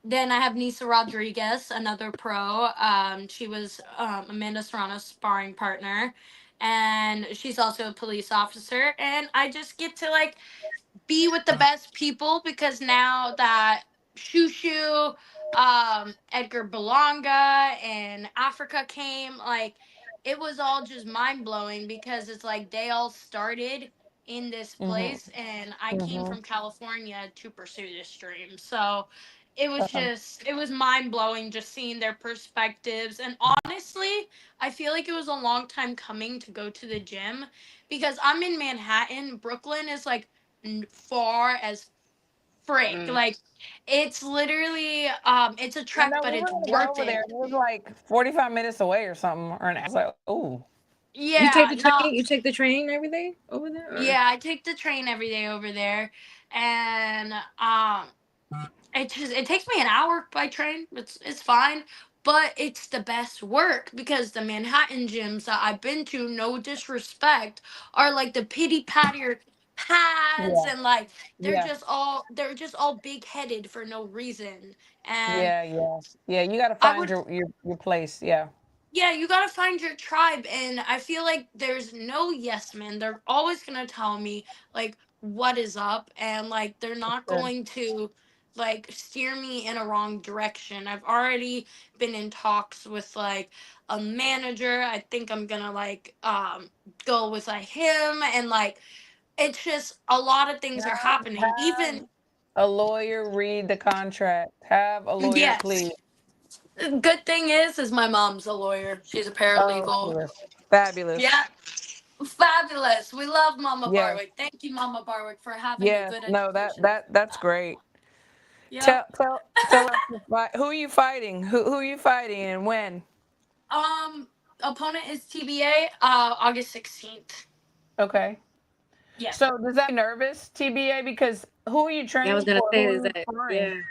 then I have Nisa Rodriguez, another pro. She was Amanda Serrano's sparring partner, and she's also a police officer. And I just get to like be with the best people because now that Shushu, Edgar Belonga, and Africa came, like it was all just mind blowing because it's like they all started in this Hmm. place, and I came Hmm. from California to pursue this dream. So Uh, it was mind blowing just seeing their perspectives. And honestly, I feel like it was a long time coming to go to the gym because I'm in Manhattan. Brooklyn is like far as frick. Like it's literally it's a I trek, know but we were it's gonna go worth over there. it. And it was like 45 minutes away or something, or an hour. I was like, ooh. You take Yeah, the no, train. You take the train every day over there. Or? yeah, I take the train every day over there, and it takes me an hour by train. It's fine, but it's the best work because the Manhattan gyms that I've been to, no disrespect, are like the pity patter pads, Yeah, and like yeah, they're just all big headed for no reason. And yeah, yeah, yeah. You got to I find would your place. Yeah, yeah, you gotta find your tribe, and I feel like there's no yes men. They're always gonna tell me like what is up, and like they're not good. going to like steer me in a wrong direction. I've already been in talks with like a manager. I think I'm gonna like go with like him, and like it's just a lot of things are happening. Have Even a lawyer read the contract. Have a lawyer, please. yes, good thing is my mom's a lawyer. She's a Oh, paralegal. fabulous. Fabulous. Yeah. Fabulous. We love Mama Yes, Barwick. Thank you, Mama Barwick, for having a yes. good No, education. that's great. Yep. Tell us who are you fighting? Who are you fighting and when? Um, Opponent is TBA, August 16th. Okay. Yeah. So does that nervous TBA because who are you Yeah, I was training gonna for? say Who are is you that sparring? yeah.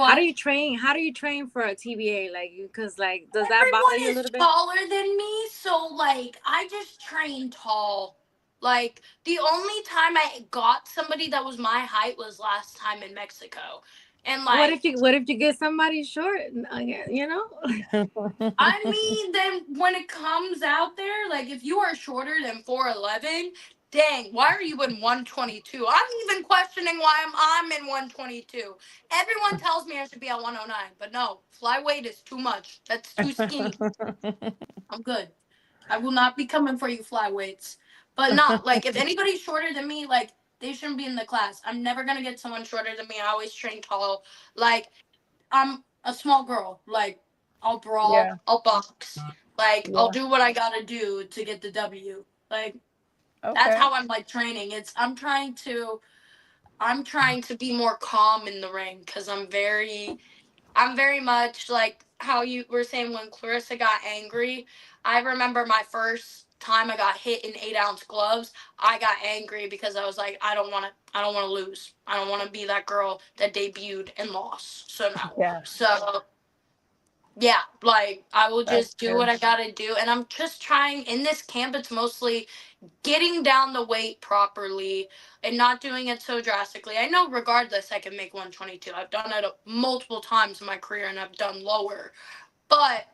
How do What? you train? How do you train for a TBA? Like, because like, does that bother Everyone you a is little bit? taller than me, so like I just train tall. Like the only time I got somebody that was my height was last time in Mexico. And like What if you get somebody short? You know. I mean, then when it comes out there, like if you are shorter than 4'11", dang, why are you in 122? I'm even questioning why I'm in 122. Everyone tells me I should be at 109, but no, flyweight is too much. That's too skinny. I'm good. I will not be coming for you flyweights. But not like if anybody's shorter than me, like they shouldn't be in the class. I'm never gonna get someone shorter than me. I always train tall. Like I'm a small girl. Like I'll brawl, Yeah, I'll box, like I'll yeah. do what I gotta do to get the W. Like that's Okay. how I'm like training. I'm trying to be more calm in the ring because I'm very much like how you were saying when Clarissa got angry. I remember my first time I got hit in 8-ounce gloves. I got angry because I was like, I don't want to lose. I don't want to be that girl that debuted and lost. So no. Yeah, So yeah, like I will that's just do what good. I gotta do, and I'm just trying. In this camp, it's mostly getting down the weight properly and not doing it so drastically. I know regardless I can make 122. I've done it multiple times in my career and I've done lower. But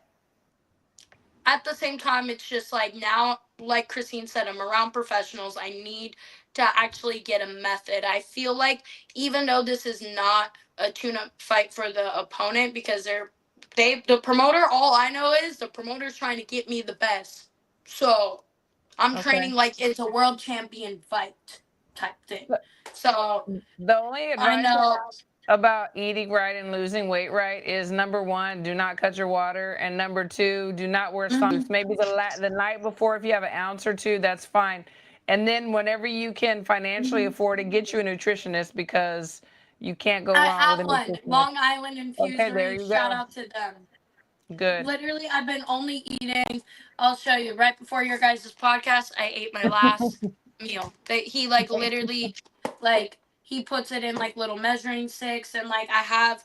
at the same time it's just like now like Christine said, I'm around professionals. I need to actually get a method. I feel like even though this is not a tune-up fight for the opponent because the promoter, all I know is the promoter's trying to get me the best. So I'm Okay. training like it's a world champion fight type thing. The So the only I advice I know have about eating right and losing weight right is number one, do not cut your water, and number two, do not wear socks. mhm, Maybe the night before, if you have an ounce or two, that's fine. And then whenever you can financially mhm. afford it, get you a nutritionist because you can't go I wrong with have a one. nutritionist. Long Island Okay, there Infusory. you Shout go. out to them. Good. Literally, I've been only eating. I'll show you. Right before your guys' podcast, I ate my last meal. He like literally, like he puts it in like little measuring sticks, and like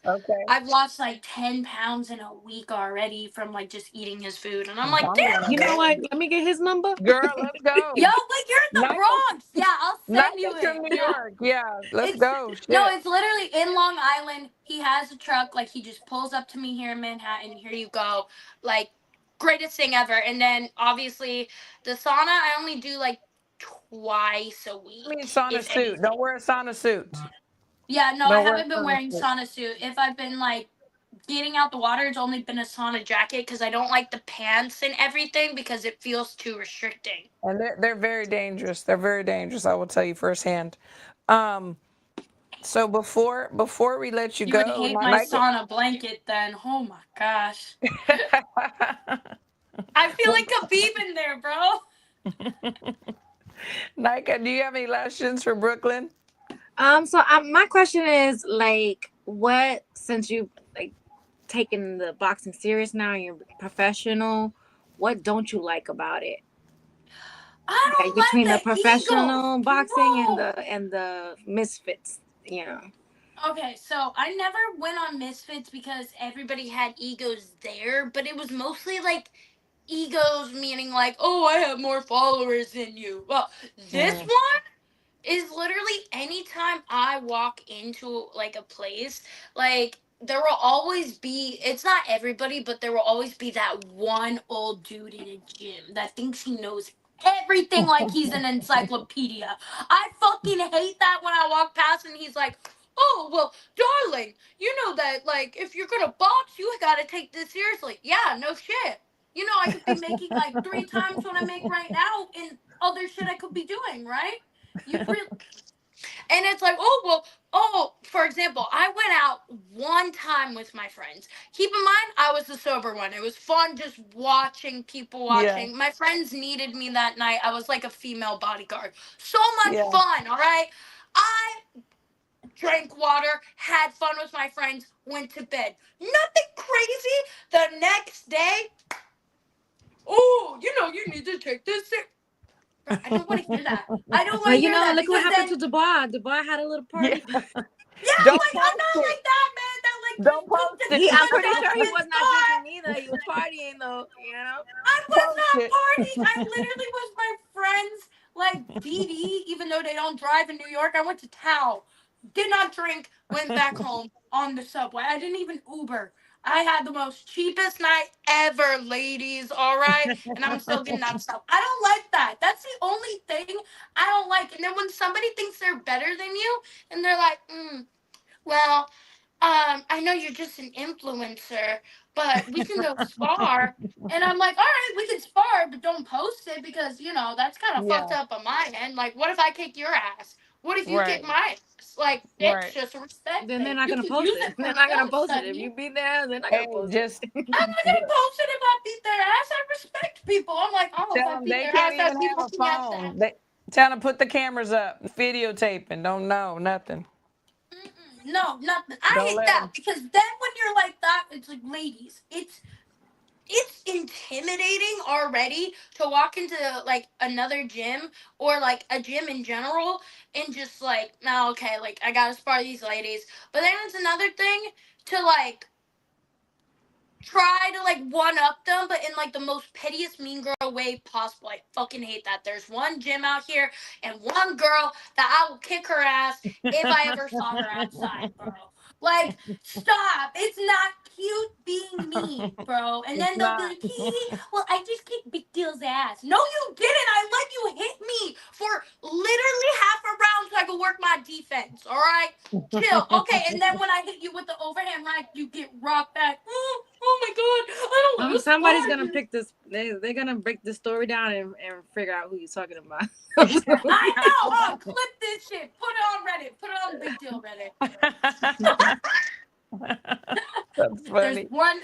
Okay. I've lost like 10 pounds in a week already from like just eating his food, and I'm like, I'm going damn, You over know what? there. Let me get his number. Girl, let's yo, go. like you're in the Nike, Bronx. Yeah, I'll send you Nike's it. from New Yeah. York. Yeah, let's It's go. no, Shit. it's literally in Long Island. He has a truck. Like he just pulls up to me here in Manhattan. Here you go. Like greatest thing ever. And then obviously the sauna I only do like twice a I mean, week, sauna if suit. anything. Don't wear a sauna suit. Yeah, no, I Don't wear a haven't been sauna wearing suit. sauna suit. If I've been like getting out the water, it's only been a sauna jacket because I don't like the pants and everything because it feels too restricting. And they're very dangerous. They're very dangerous. I will tell you firsthand. Um, so before we let you You would go, hate my Nike. sauna blanket then. Oh my gosh. I feel like Khabib in there, bro. Nike, do you have any lessons for Brooklyn? My question is like, what since you like taking the boxing serious now and you're professional, what don't you like about it? I Like don't between the like the egos, professional boxing and bro. the misfits, you know. Okay, so I never went on Misfits because everybody had egos there, but it was mostly like egos meaning like, oh, I have more followers than you. Well, this Mm, one is literally anytime I walk into like a place, like there will always be, it's not everybody, but there will always be that one old dude in a gym that thinks he knows everything like he's an encyclopedia. I fucking hate that when I walk past and he's like, oh, well, darling, you know that like if you're gonna box, you gotta take this seriously. Yeah, no shit. You know, I could be making like 3 times what I make right now in other shit I could be doing, right? You really, and it's like, oh well, oh, for example, I went out one time with my friends. Keep in mind, I was the sober one. It was fun just watching people yeah, watching. My friends needed me that night. I was like a female bodyguard. So much yeah. fun, all right? I drank water, had fun with my friends, went to bed. Nothing crazy. The next day, oh, you know, you need to take this. Bro, I don't want to hear that. I don't want But to you hear know, that look what because happened then to Dubois. Dubois had a little Yeah. party. yeah, Don't like I'm post not it. like that, man. That like Don't just took post the it. I'm clutch pretty off sure he his was not thigh. drinking either. He was partying though, you know. I was Post not it. partying. I literally was my friends like DD, even though they don't drive in New York. I went to Tao, did not drink, went back home on the subway. I didn't even Uber. I had the most cheapest night ever, ladies. All right, and I'm still getting that stuff. I don't like that. That's the only thing I don't like. And then when somebody thinks they're better than you, and they're like, well, I know you're just an influencer, but we can go spar. And I'm like, all right, we can spar, but don't post it because, you know, that's kind of fucked Yeah, up on my end. Like, what if I kick your ass? What if you kick right, my ass? Like, it's right. just a respect Then they're thing. not You gonna can post use it. it for They're not gonna self post it. If study. you be there, they're not gonna Hey, post it. just I'm not gonna post it if I beat their ass. I respect people. I'm like, oh, if tell I them beat they their ass, can't that even people have a can get that. phone. Tell them to put the cameras up, videotaping. Don't know nothing. No, nothing. I Don't hate let that them. because then when you're like that, it's like, ladies, it's intimidating already to walk into like another gym or like a gym in general and just like, no, okay, like I gotta spar these ladies. But then it's another thing to like try to like one up them, but in like the most pettiest mean girl way possible. I fucking hate that. There's one gym out here and one girl that I will kick her ass if I ever saw her outside, bro. Like, stop. It's not cute being mean, bro. And It's then they'll be not. like, hee, well, I just kicked Big Deal's ass. No, you didn't. I let you hit me for literally half a round so I could work my defense. All right? Chill. Okay, and then when I hit you with the overhand right, you get rocked back. Oh my god, I don't want to Somebody's spar gonna you. pick this. They're gonna break the story down and figure out who you're talking about. I know. Oh, clip this shit. Put it on Reddit. Put it on Big Deal Reddit. That's There's funny. one,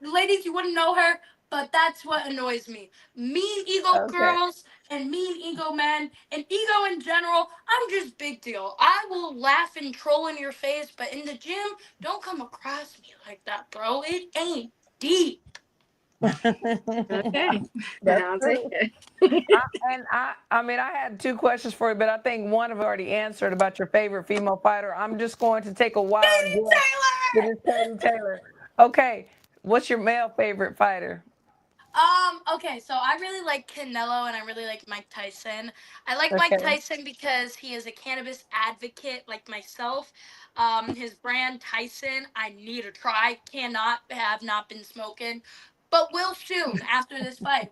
ladies, you wouldn't know her, but that's what annoys me. Mean ego Okay. girls and mean ego men and ego in general. I'm just Big Deal. I will laugh and troll in your face, but in the gym, don't come across me like that, bro. It ain't deep. Okay, That's I'll take true. it. I mean, I had two questions for you, but I think one of already answered about your favorite female fighter. I'm just going to take a wild Katie guess. It Taylor. is Katie Taylor. Okay, what's your male favorite fighter? Okay, so I really like Canelo and I really like Mike Tyson. I like Mike Okay. Tyson because he is a cannabis advocate like myself. His brand Tyson, I need to try. Cannot have not been smoking, but will soon after this fight.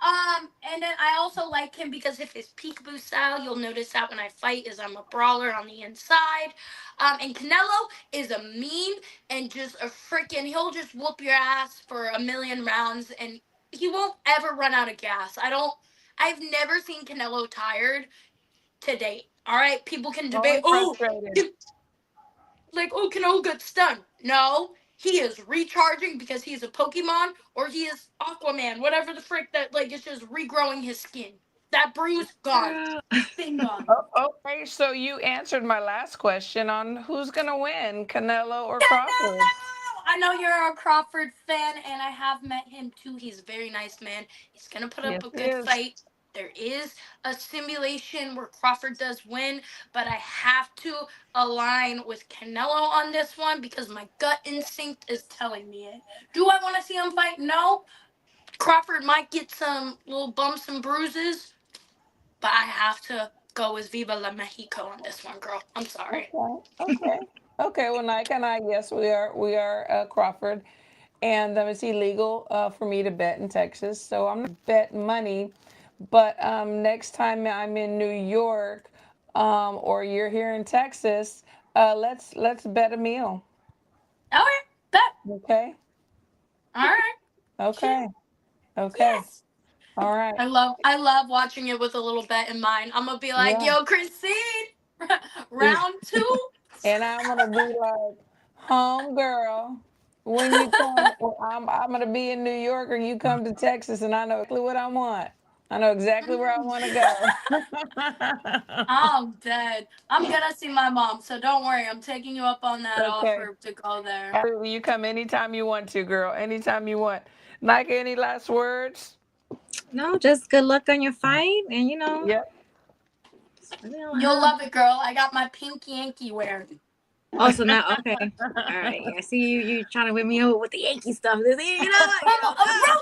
And then I also like him because of his peekaboo style. You'll notice that when I fight, is I'm a brawler on the inside. And Canelo is a mean and just a freaking. He'll just whoop your ass for a million rounds, and he won't ever run out of gas. I've never seen Canelo tired to date. All right, people can debate. Always frustrated. Oh, Canelo got stunned. No, he is recharging because he's a Pokemon or he is Aquaman, whatever the frick that like it's just regrowing his skin. That bruise gone, Girl. thing gone. Okay, so you answered my last question on who's gonna win, Canelo or Canelo! Crawford? I know you're a Crawford fan, and I have met him too. He's a very nice man. He's gonna put up Yes, a it good is. fight. There is a simulation where Crawford does win, but I have to align with Canelo on this one because my gut instinct is telling me it. Do I want to see him fight? No. Crawford might get some little bumps and bruises, but I have to go with Viva la Mexico on this one, girl. I'm sorry. Okay, okay, okay. Well, Nike and I, yes, we are Crawford, and it's illegal for me to bet in Texas, so I'm not bet money. But next time I'm in New York, or you're here in Texas, let's bet a meal. All right, bet. Okay, All right. okay, okay. Yes. All right. I love watching it with a little bet in mind. I'm gonna be like, Yeah. yo, Christine, round two. And I'm gonna be like, home girl, when you come, well, I'm gonna be in New York or you come to Texas, and I know exactly what I want. I know exactly where I want to go. I'm dead. I'm gonna see my mom, so don't worry. I'm taking you up on that Okay. offer to go there. Absolutely. You come anytime you want to, girl. Anytime you want. Nike, any last words? No, just good luck on your fight, and Yep. You'll love it, girl. I got my pink Yankee wear. Oh, so now, okay, all right. I see you trying to win me over with the Yankee stuff. This, Bro,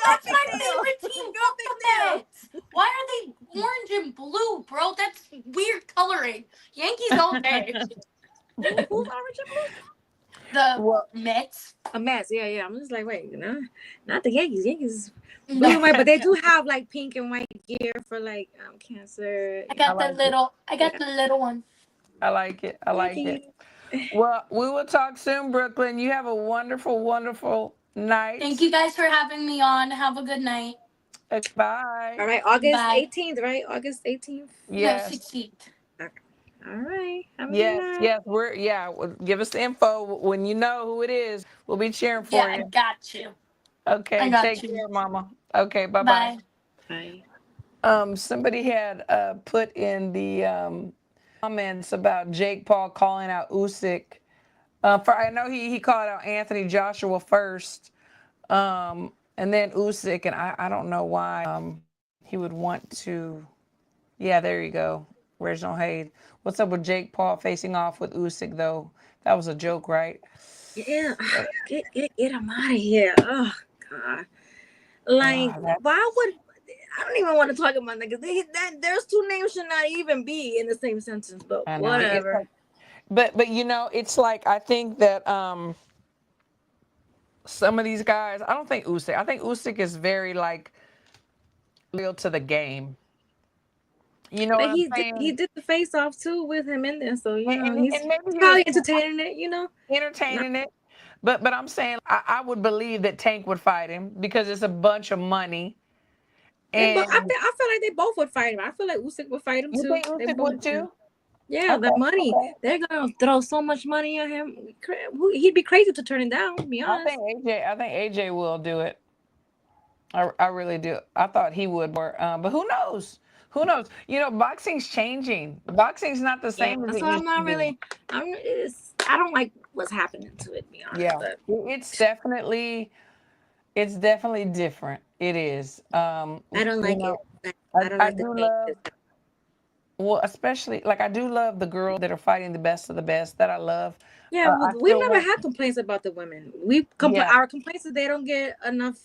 that's my favorite team. Go the Mets. Why are they orange and blue, bro? That's weird coloring. Yankees okay. Who's orange and blue? The Well, Mets. A mess. Yeah. I'm just like, wait, not the Yankees. Yankees blue No. and white, but they do have like pink and white gear for like cancer. I got like the little. I got the little one. I like it. I like it. Well, we will talk soon, Brooklyn. You have a wonderful, wonderful night. Thank you guys for having me on. Have a good night. Bye. All right, August Bye. 18th, right? August 18th. Yes. No, 16th. All right. Have a good Yes, night. yes, give us the info when you know who it is. We'll be cheering for Yeah, I you. got you. Okay, I got take you. care, Mama. Okay, bye-bye. Bye. Somebody had put in the comments about Jake Paul calling out Usyk. I know he called out Anthony Joshua first, and then Usyk, and I don't know why he would want to. Yeah, there you go. Reginald Hayes. What's up with Jake Paul facing off with Usyk though? That was a joke, right? Yeah. Get him out of here. Oh God. Like, why would I don't even want to talk about that because there's two names should not even be in the same sentence. But whatever. But it's like I think that some of these guys. I don't think Usyk. I think Usyk is very like real to the game. You know But what I'm saying? he did the face off too with him in there, so and he's maybe probably entertaining it. entertaining it. But I'm saying I would believe that Tank would fight him because it's a bunch of money. And I feel like they both would fight him. I feel like Usyk would fight him too. You think Usyk would too? Yeah, the money. Okay. They're gonna throw so much money at him. He'd be crazy to turn it down. To be honest. I think AJ will do it. I really do. I thought he would, but who knows? Who knows? Boxing's changing. Boxing's not the same as it so used to be. I don't like what's happening to it. To be honest. Yeah, but it's definitely It's definitely different. It is. I don't You like know, it. I don't I like the do love, changes. well, especially like I do love the girls that are fighting the best of the best that I love. Yeah, I we still never want, had complaints about the women. We yeah, our complaints is they don't get enough.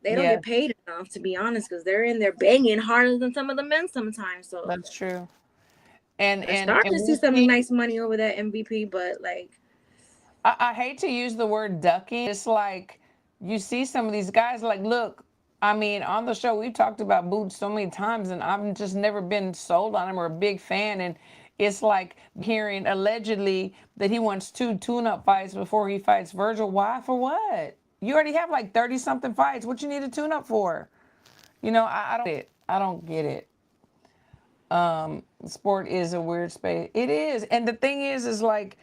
They don't yeah, get paid enough, to be honest, because they're in there banging harder than some of the men sometimes. So that's true. they're And starting to see we some see, nice money over that MVP, but like, I hate to use the word ducking. It's like you see some of these guys like, look, I mean, on the show we've talked about Boots so many times, and I've just never been sold on him or a big fan. And it's like hearing allegedly that he wants 2 tune-up fights before he fights Virgil. Why? For what? You already have like 30 something fights. What you need a tune up for? I don't get it. I don't get it. Sport is a weird space. It is. And the thing is like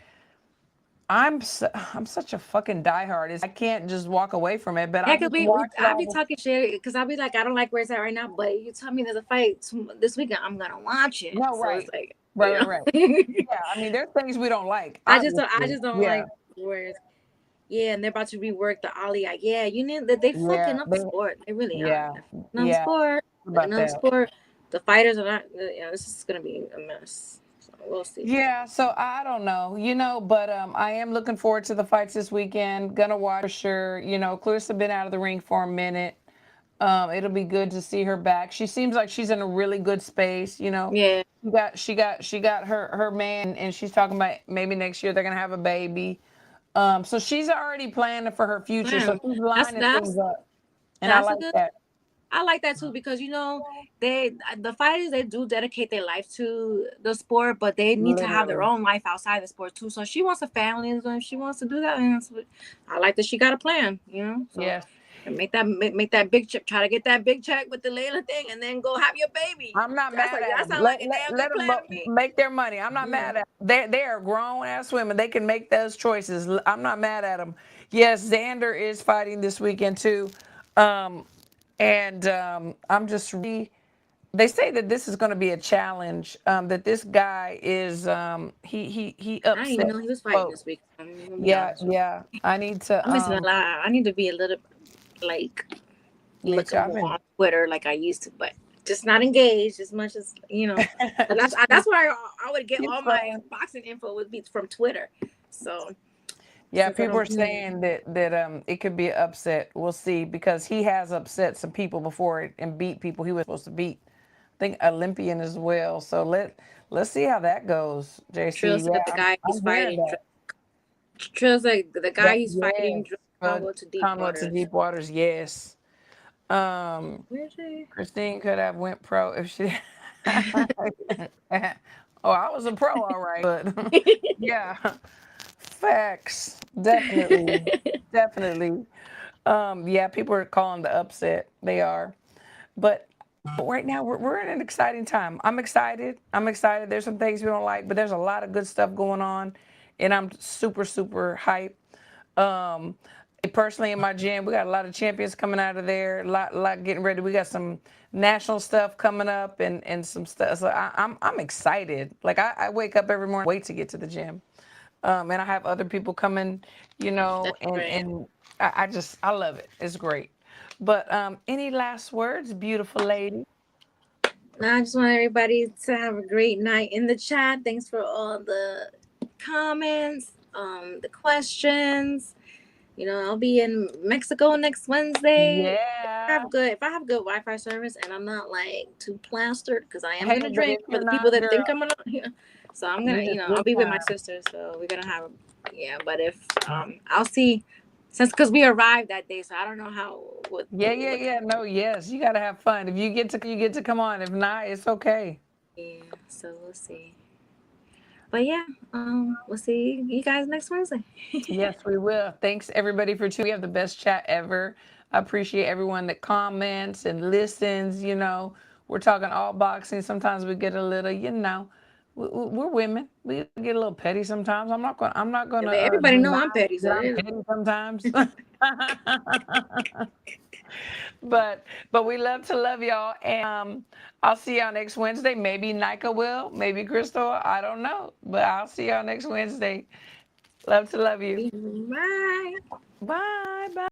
I'm such a fucking diehard. I can't just walk away from it, but I yeah, cause just watch it I be all. talking shit, because I be like, I don't like where it's at right now, but you tell me there's a fight this weekend, I'm gonna watch it. No, So it's right, like, right, right, right. Yeah, I mean, there's things we don't like, I obviously. just don't Yeah, like where it's, yeah, and they're about to rework the Ollie. Like, yeah, you need that they yeah, fucking up the sport. They really are. yeah, They're fucking up the yeah. sport. Fucking About up the that. sport. The fighters are not. Yeah, this is gonna be a mess. So we'll see. Yeah, so I don't know, but I am looking forward to the fights this weekend. Gonna watch for sure. Clarissa been out of the ring for a minute. It'll be good to see her back. She seems like she's in a really good space. Yeah. She got her man, and she's talking about maybe next year they're gonna have a baby. So she's already planning for her future. So Damn. she's That's lining things that's up, and I that's a like good. that. I like that too, because the fighters, they do dedicate their life to the sport, but they need to have their Literally, own life outside the sport too. So she wants a family, and so she wants to do that. And I like that she got a plan, So yes. and make that big check. Try to get that big check with the Layla thing, and then go have your baby. I'm not mad at That them. sounds like a damn Let good them plan to me. make their money. I'm not Yeah. mad at them. They are grown ass women. They can make those choices. I'm not mad at them. Yes, Xander is fighting this weekend too, and I'm just they say that this is going to be a challenge. That this guy is he I didn't even upset know he was fighting folks. this week. I'm gonna be Yeah, honest with yeah. I need you. to I'm missing a lot. I need to be a little like me too. looking I've more been on Twitter like I used to, but just not engaged as much as And just that's where I would get keep all my scrolling. boxing info would be from Twitter. So Yeah, since I people don't are saying that it could be an upset. We'll see, because he has upset some people before and beat people he was supposed to beat. I think Olympian as well. So let's see how that goes, Trill JC. Yeah, said the guy he's I'm hearing fighting. that. Trill said the guy Yep, he's fighting yes. drove Congo to deep Conway to waters. deep waters. Yes. Um, Where's he? Christine could have went pro if she. Oh, I was a pro, all right. But yeah, facts. Definitely, definitely. Yeah, people are calling the upset. They are. But right now we're in an exciting time. I'm excited. I'm excited. There's some things we don't like, but there's a lot of good stuff going on, and I'm super super hyped. Um, Personally, in my gym, we got a lot of champions coming out of there. A lot getting ready. We got some national stuff coming up, and some stuff. So I'm excited. Like I wake up every morning, wait to get to the gym. And I have other people coming, That's and right. I love it. It's great. But any last words, beautiful lady? Now I just want everybody to have a great night in the chat. Thanks for all the comments, the questions. I'll be in Mexico next Wednesday. Yeah. If I have good Wi-Fi service and I'm not like too plastered, because I am Hey, gonna but drink if for you're the people not, that girl, think I'm gonna. Yeah. So I'm gonna, you just I'll good be with my time. sister, so we're gonna have, yeah. But if I'll see, because we arrived that day, so I don't know how Yeah. No, yes, you gotta have fun. If you get to come on. If not, it's okay. yeah. So we'll see. But yeah, we'll see you guys next Wednesday. Yes, we will. Thanks everybody for tuning. We have the best chat ever. I appreciate everyone that comments and listens. We're talking all boxing. Sometimes we get a little, we're women. We get a little petty sometimes. I'm not gonna Everybody know deny I'm petty, so that I'm it is. petty sometimes. But we love to love y'all, and I'll see y'all next Wednesday. Maybe Nika will, maybe Crystal. I don't know, but I'll see y'all next Wednesday. Love to love you. Bye. Bye. Bye.